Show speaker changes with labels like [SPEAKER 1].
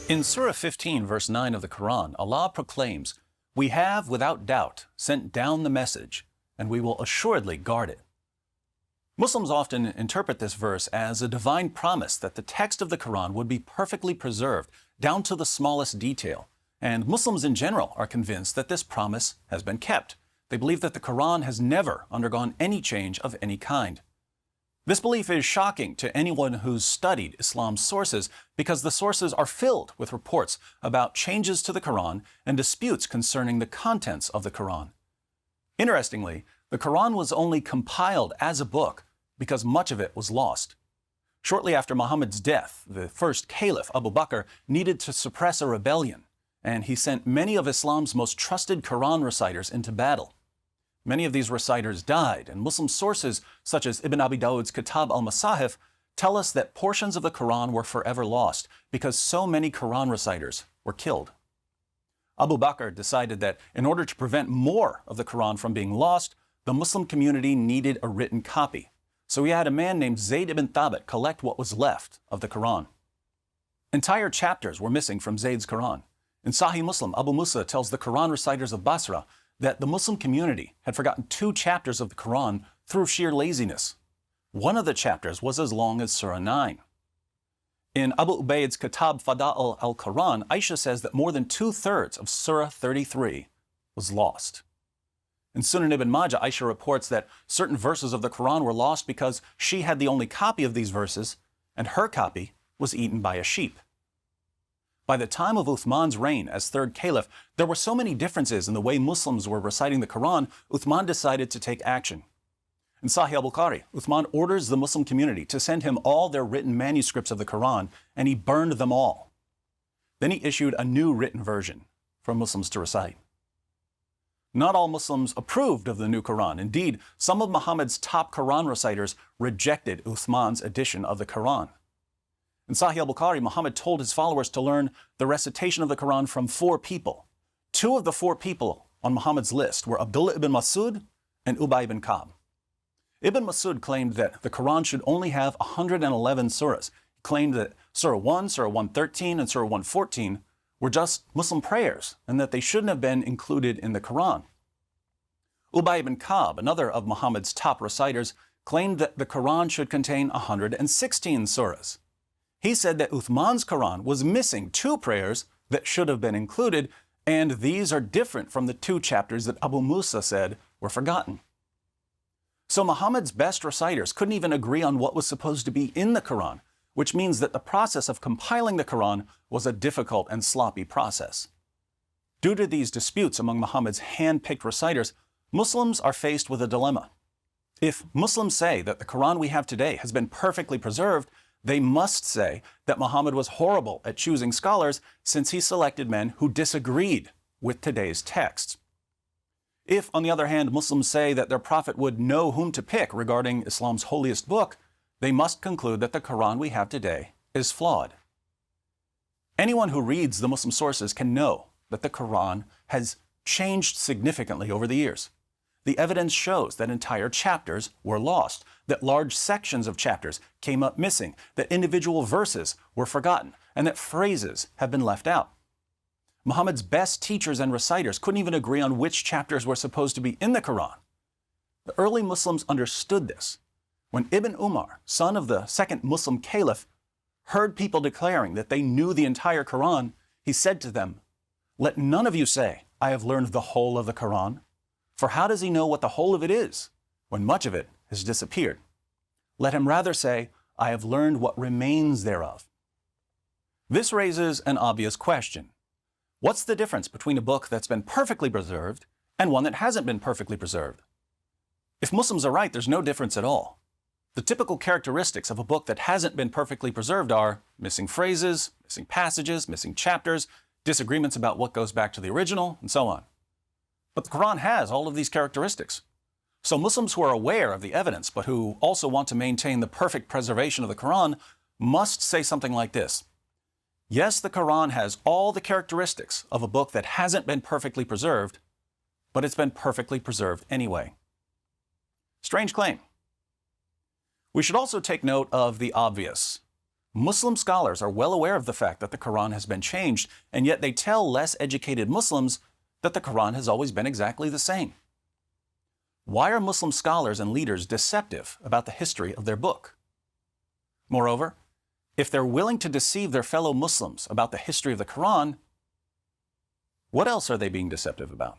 [SPEAKER 1] In Surah 15, verse 9 of the Quran, Allah proclaims, "We have, without doubt, sent down the message, and we will assuredly guard it." Muslims often interpret this verse as a divine promise that the text of the Quran would be perfectly preserved, down to the smallest detail. And Muslims in general are convinced that this promise has been kept. They believe that the Quran has never undergone any change of any kind. This belief is shocking to anyone who's studied Islam's sources because the sources are filled with reports about changes to the Quran and disputes concerning the contents of the Quran. Interestingly, the Quran was only compiled as a book because much of it was lost. Shortly after Muhammad's death, the first caliph, Abu Bakr, needed to suppress a rebellion, and he sent many of Islam's most trusted Quran reciters into battle. Many of these reciters died, and Muslim sources such as Ibn Abi Dawud's Kitab al-Masahif tell us that portions of the Quran were forever lost because so many Quran reciters were killed. Abu Bakr decided that in order to prevent more of the Quran from being lost, the Muslim community needed a written copy. So he had a man named Zayd ibn Thabit collect what was left of the Quran. Entire chapters were missing from Zayd's Quran. In Sahih Muslim, Abu Musa tells the Quran reciters of Basra that the Muslim community had forgotten 2 chapters of the Quran through sheer laziness. One of the chapters was as long as Surah 9. In Abu Ubaid's Kitab Fada'il al-Quran, Aisha says that more than 2/3 of Surah 33 was lost. In Sunan ibn Majah, Aisha reports that certain verses of the Quran were lost because she had the only copy of these verses, and her copy was eaten by a sheep. By the time of Uthman's reign as third caliph, there were so many differences in the way Muslims were reciting the Quran, Uthman decided to take action. In Sahih al-Bukhari, Uthman orders the Muslim community to send him all their written manuscripts of the Quran, and he burned them all. Then he issued a new written version for Muslims to recite. Not all Muslims approved of the new Quran. Indeed, some of Muhammad's top Quran reciters rejected Uthman's edition of the Quran. In Sahih al-Bukhari, Muhammad told his followers to learn the recitation of the Quran from 4 people. 2 of the 4 people on Muhammad's list were Abdullah ibn Masud and Ubay ibn Ka'b. Ibn Masud claimed that the Quran should only have 111 surahs. He claimed that Surah 1, Surah 113, and Surah 114 were just Muslim prayers and that they shouldn't have been included in the Quran. Ubay ibn Ka'b, another of Muhammad's top reciters, claimed that the Quran should contain 116 surahs. He said that Uthman's Quran was missing 2 prayers that should have been included, and these are different from the 2 chapters that Abu Musa said were forgotten. So Muhammad's best reciters couldn't even agree on what was supposed to be in the Quran, which means that the process of compiling the Quran was a difficult and sloppy process. Due to these disputes among Muhammad's hand-picked reciters, Muslims are faced with a dilemma. If Muslims say that the Quran we have today has been perfectly preserved, they must say that Muhammad was horrible at choosing scholars since he selected men who disagreed with today's texts. If, on the other hand, Muslims say that their prophet would know whom to pick regarding Islam's holiest book, they must conclude that the Quran we have today is flawed. Anyone who reads the Muslim sources can know that the Quran has changed significantly over the years. The evidence shows that entire chapters were lost, that large sections of chapters came up missing, that individual verses were forgotten, and that phrases have been left out. Muhammad's best teachers and reciters couldn't even agree on which chapters were supposed to be in the Quran. The early Muslims understood this. When Ibn Umar, son of the second Muslim caliph, heard people declaring that they knew the entire Quran, he said to them, "Let none of you say, 'I have learned the whole of the Quran,' for how does he know what the whole of it is, when much of it has disappeared? Let him rather say, 'I have learned what remains thereof.'" This raises an obvious question. What's the difference between a book that's been perfectly preserved and one that hasn't been perfectly preserved? If Muslims are right, there's no difference at all. The typical characteristics of a book that hasn't been perfectly preserved are missing phrases, missing passages, missing chapters, disagreements about what goes back to the original, and so on. But the Quran has all of these characteristics. So Muslims who are aware of the evidence, but who also want to maintain the perfect preservation of the Quran, must say something like this: yes, the Quran has all the characteristics of a book that hasn't been perfectly preserved, but it's been perfectly preserved anyway. Strange claim. We should also take note of the obvious. Muslim scholars are well aware of the fact that the Quran has been changed, and yet they tell less educated Muslims that the Quran has always been exactly the same. Why are Muslim scholars and leaders deceptive about the history of their book? Moreover, if they're willing to deceive their fellow Muslims about the history of the Quran, what else are they being deceptive about?